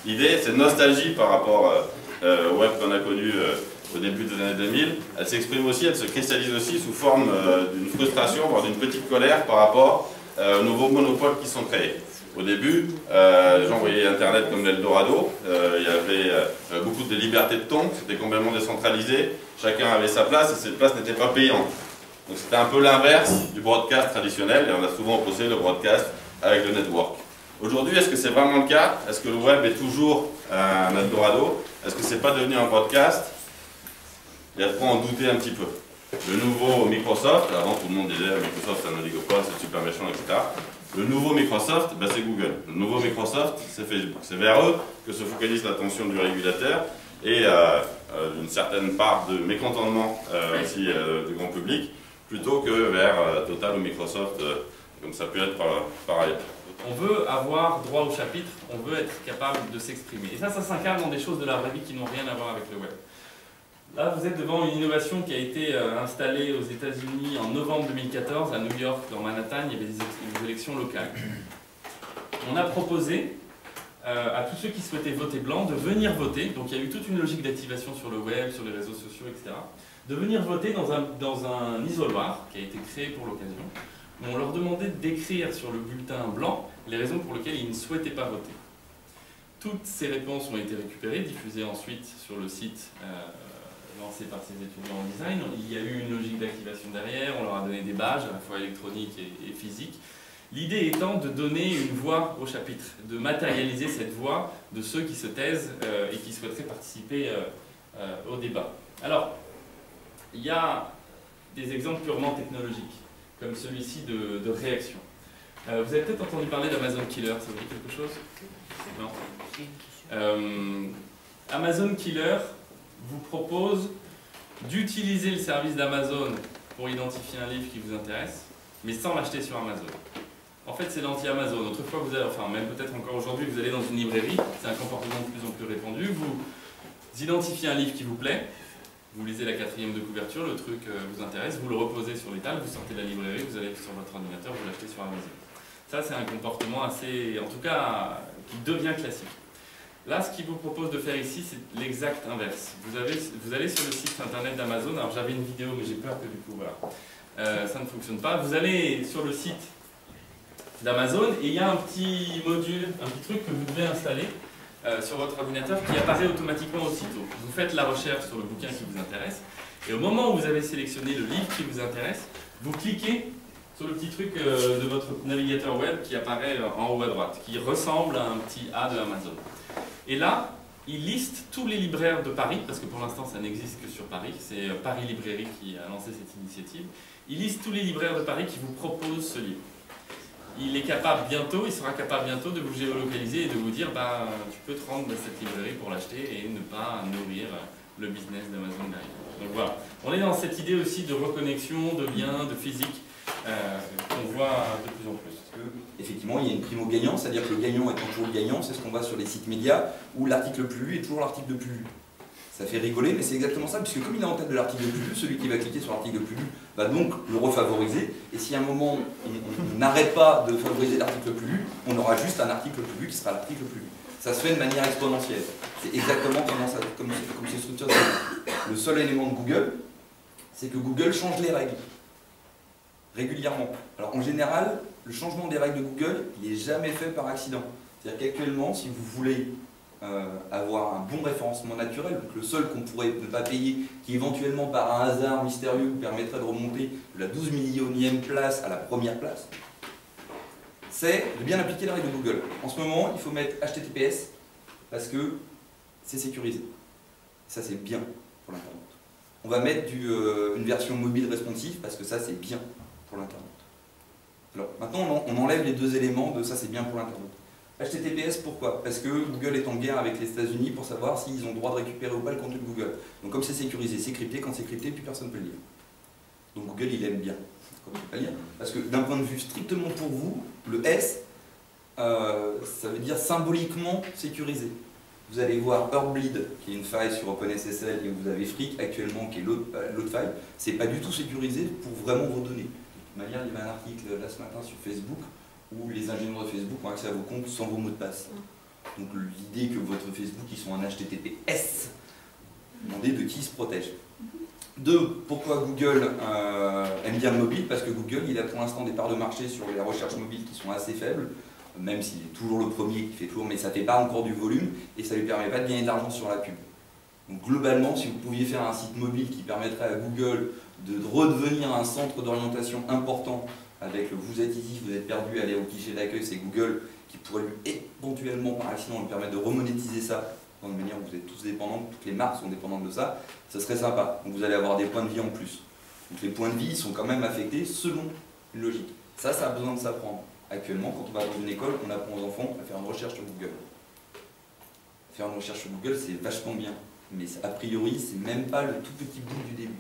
L'idée, c'est nostalgie par rapport au web qu'on a connu au début des années 2000. Elle s'exprime aussi, elle se cristallise aussi sous forme d'une frustration, voire d'une petite colère par rapport aux nouveaux monopoles qui sont créés. Au début, les gens voyaient Internet comme l'Eldorado, il y avait beaucoup de liberté de ton, c'était complètement décentralisé, chacun avait sa place et cette place n'était pas payante. Donc c'était un peu l'inverse du broadcast traditionnel et on a souvent opposé le broadcast avec le network. Aujourd'hui, est-ce que c'est vraiment le cas? Est-ce que le web est toujours un Eldorado? Est-ce que c'est pas devenu un broadcast? Il y a de quoi en douter un petit peu. Le nouveau Microsoft, avant tout le monde disait Microsoft c'est un oligopole, c'est super méchant, etc. Le nouveau Microsoft, ben c'est Google. Le nouveau Microsoft, c'est Facebook. C'est vers eux que se focalise l'attention du régulateur et une certaine part de mécontentement aussi du grand public, plutôt que vers Total ou Microsoft, comme ça peut être par ailleurs. On veut avoir droit au chapitre, on veut être capable de s'exprimer. Et ça s'incarne dans des choses de la vraie vie qui n'ont rien à voir avec le web. Là, vous êtes devant une innovation qui a été installée aux États-Unis en novembre 2014, à New York, dans Manhattan, il y avait des élections locales. On a proposé à tous ceux qui souhaitaient voter blanc de venir voter, donc il y a eu toute une logique d'activation sur le web, sur les réseaux sociaux, etc., de venir voter dans un isoloir qui a été créé pour l'occasion. On leur demandait d'écrire sur le bulletin blanc les raisons pour lesquelles ils ne souhaitaient pas voter. Toutes ces réponses ont été récupérées, diffusées ensuite sur le site lancé par ces étudiants en design. Il y a eu une logique d'activation derrière, on leur a donné des badges, à la fois électroniques et physiques. L'idée étant de donner une voix au chapitre, de matérialiser cette voix de ceux qui se taisent et qui souhaiteraient participer au débat. Alors, il y a des exemples purement technologiques, comme celui-ci de réaction. Vous avez peut-être entendu parler d'Amazon Killer, ça vous dit quelque chose? Non. Amazon Killer vous propose d'utiliser le service d'Amazon pour identifier un livre qui vous intéresse, mais sans l'acheter sur Amazon. En fait, c'est l'anti-Amazon. Autrefois, vous allez, enfin même peut-être encore aujourd'hui, vous allez dans une librairie, c'est un comportement de plus en plus répandu, vous identifiez un livre qui vous plaît, vous lisez la 4e de couverture, le truc vous intéresse, vous le reposez sur l'étal, vous sortez de la librairie, vous allez sur votre ordinateur, vous l'achetez sur Amazon. Ça, c'est un comportement assez, en tout cas, qui devient classique. Là, ce qu'il vous propose de faire ici, c'est l'exact inverse. Vous allez sur le site internet d'Amazon, alors j'avais une vidéo, mais j'ai peur que du coup, voilà, ça ne fonctionne pas. Vous allez sur le site d'Amazon et il y a un petit module, un petit truc que vous devez installer sur votre ordinateur qui apparaît automatiquement aussitôt. Vous faites la recherche sur le bouquin qui vous intéresse et au moment où vous avez sélectionné le livre qui vous intéresse, vous cliquez sur le petit truc de votre navigateur web qui apparaît en haut à droite, qui ressemble à un petit A de Amazon. Et là, il liste tous les libraires de Paris, parce que pour l'instant ça n'existe que sur Paris, c'est Paris Librairie qui a lancé cette initiative. Il liste tous les libraires de Paris qui vous proposent ce livre. Il est capable bientôt, il sera capable bientôt de vous géolocaliser et de vous dire bah, tu peux te rendre dans cette librairie pour l'acheter et ne pas nourrir le business d'Amazon derrière. Donc voilà, on est dans cette idée aussi de reconnexion, de lien, de physique qu'on voit de plus en plus. Effectivement, il y a une primo gagnant, c'est-à-dire que le gagnant étant toujours le gagnant, c'est ce qu'on voit sur les sites médias où l'article le plus lu est toujours l'article le plus lu. Ça fait rigoler, mais c'est exactement ça, puisque comme il est en tête de l'article le plus lu, celui qui va cliquer sur l'article le plus lu va donc le refavoriser. Et si à un moment on n'arrête pas de favoriser l'article le plus lu, on aura juste un article le plus lu qui sera l'article le plus lu. Ça se fait de manière exponentielle. C'est exactement comme c'est structuré. Le seul élément de Google, c'est que Google change les règles régulièrement. Alors en général, le changement des règles de Google, il n'est jamais fait par accident. C'est-à-dire qu'actuellement, si vous voulez avoir un bon référencement naturel, donc le seul qu'on pourrait ne pas payer, qui éventuellement par un hasard mystérieux vous permettrait de remonter de la 12 millionième place à la première place, c'est de bien appliquer la règle de Google. En ce moment, il faut mettre HTTPS parce que c'est sécurisé. Ça, c'est bien pour l'Internet. On va mettre une version mobile responsive parce que ça, c'est bien pour l'Internet. Alors, maintenant, on enlève les deux éléments de ça, c'est bien pour l'Internet. HTTPS, pourquoi? Parce que Google est en guerre avec les États-Unis pour savoir s'ils ont le droit de récupérer ou pas le contenu de Google. Donc comme c'est sécurisé, c'est crypté, quand c'est crypté, plus personne ne peut le lire. Donc Google, il aime bien quand on peut pas lire. Parce que d'un point de vue strictement pour vous, le S, ça veut dire symboliquement sécurisé. Vous allez voir Heartbleed, qui est une faille sur OpenSSL, et vous avez Freak actuellement, qui est l'autre faille. C'est pas du tout sécurisé pour vraiment vos données. De toute manière, il y avait un article là ce matin sur Facebook, où les ingénieurs de Facebook ont accès à vos comptes sans vos mots de passe. Donc l'idée que votre Facebook ils sont un HTTPS, demandez de qui se protège. 2, pourquoi Google aime bien le mobile? Parce que Google il a pour l'instant des parts de marché sur les recherches mobiles qui sont assez faibles, même s'il est toujours le premier qui fait toujours, mais ça ne fait pas encore du volume et ça ne lui permet pas de gagner de l'argent sur la pub. Donc globalement, si vous pouviez faire un site mobile qui permettrait à Google de redevenir un centre d'orientation important avec le vous êtes ici, vous êtes perdu, allez au guichet d'accueil, c'est Google qui pourrait lui éventuellement par accident lui permettre de remonétiser ça dans une manière où vous êtes tous dépendants, toutes les marques sont dépendantes de ça, ça serait sympa. Donc vous allez avoir des points de vie en plus. Donc les points de vie sont quand même affectés selon une logique. Ça a besoin de s'apprendre. Actuellement, quand on va dans une école, on apprend aux enfants à faire une recherche sur Google. Faire une recherche sur Google, c'est vachement bien. Mais a priori, c'est même pas le tout petit bout du début.